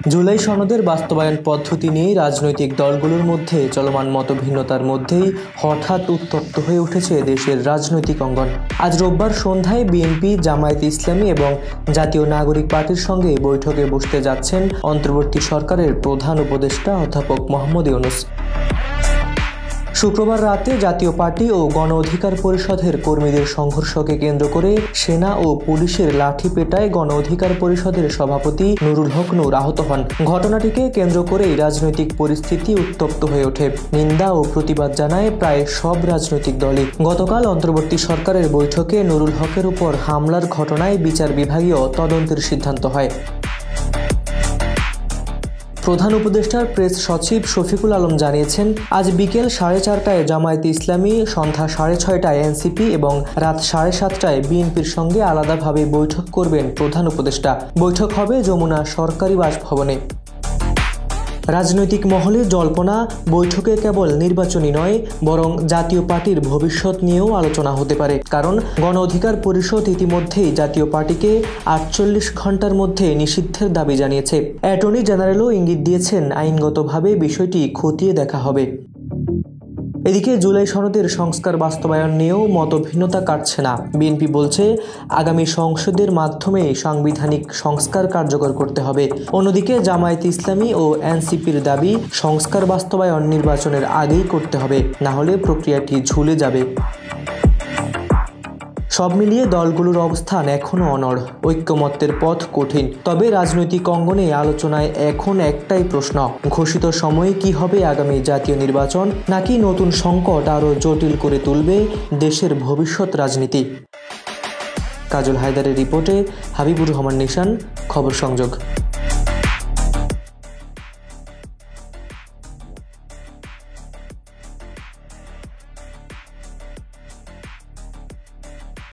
জুলাই সনদের বাস্তবায়ন পদ্ধতি নিয়ে রাজনৈতিক দলগুলোর মধ্যে চলমান মতভিন্নতার মধ্যেই হঠাৎ উত্তপ্ত হয়ে উঠেছে দেশের রাজনৈতিক অঙ্গন। আজ রোববার সন্ধ্যায় বিএনপি, জামায়াতে ইসলামী এবং জাতীয় নাগরিক পার্টির সঙ্গে বৈঠকে বসতে যাচ্ছেন অন্তর্বর্তী সরকারের প্রধান উপদেষ্টা অধ্যাপক মোহাম্মদ ইউনূস। শুক্রবার রাতে জাতীয় পার্টি ও গণ অধিকার পরিষদের কর্মীদের সংঘর্ষকে কেন্দ্র করে সেনা ও পুলিশের লাঠি পেটায় গণ অধিকার পরিষদের সভাপতি নুরুল হক নূর আহত হন। ঘটনাটিকে কেন্দ্র করেই রাজনৈতিক পরিস্থিতি উত্তপ্ত হয়ে ওঠে। নিন্দা ও প্রতিবাদ জানায় প্রায় সব রাজনৈতিক দলই। গতকাল অন্তর্বর্তী সরকারের বৈঠকে নুরুল হকের উপর হামলার ঘটনায় বিচার বিভাগীয় তদন্তের সিদ্ধান্ত হয়। প্রধান উপদেষ্টার প্রেস সচিব শফিকুল আলম জানিয়েছেন, আজ বিকেল 4:30টায় জামায়াতে ইসলামী, সন্ধ্যা 6:30টায় এনসিপি এবং রাত 7:30টায় বিএনপির সঙ্গে আলাদাভাবে বৈঠক করবেন প্রধান উপদেষ্টা। বৈঠক হবে যমুনা সরকারি বাসভবনে। রাজনৈতিক মহলে জল্পনা, বৈঠকে কেবল নির্বাচনী নয় বরং জাতীয় পার্টির ভবিষ্যৎ নিয়েও আলোচনা হতে পারে। কারণ গণ অধিকার পরিষদ ইতিমধ্যেই জাতীয় পার্টিকে 48 ঘন্টার মধ্যে নিষিদ্ধের দাবি জানিয়েছে। অ্যাটর্নি জেনারেলও ইঙ্গিত দিয়েছেন আইনগতভাবে বিষয়টি খতিয়ে দেখা হবে। এদিকে জুলাই সনদের সংস্কার বাস্তবায়ন নিয়েও মতভিন্নতা কাটছে না। বিএনপি বলছে, আগামী সংসদের মাধ্যমে সাংবিধানিক সংস্কার কার্যকর করতে হবে। অন্যদিকে জামায়াতে ইসলামী ও এনসিপির দাবি, সংস্কার বাস্তবায়ন নির্বাচনের আগেই করতে হবে, না হলে প্রক্রিয়াটি ঝুলে যাবে। সব মিলিয়ে দলগুলোর অবস্থান এখনও অনড়। ঐক্যমত্যের পথ কঠিন। তবে রাজনৈতিক অঙ্গনে আলোচনায় এখন একটাই প্রশ্ন, ঘোষিত সময়ে কি হবে আগামী জাতীয় নির্বাচন, নাকি নতুন সংকট আরও জটিল করে তুলবে দেশের ভবিষ্যৎ রাজনীতি। কাজল হায়দারের রিপোর্টে হাবিবুর রহমান নিশান, খবর সংযোগ।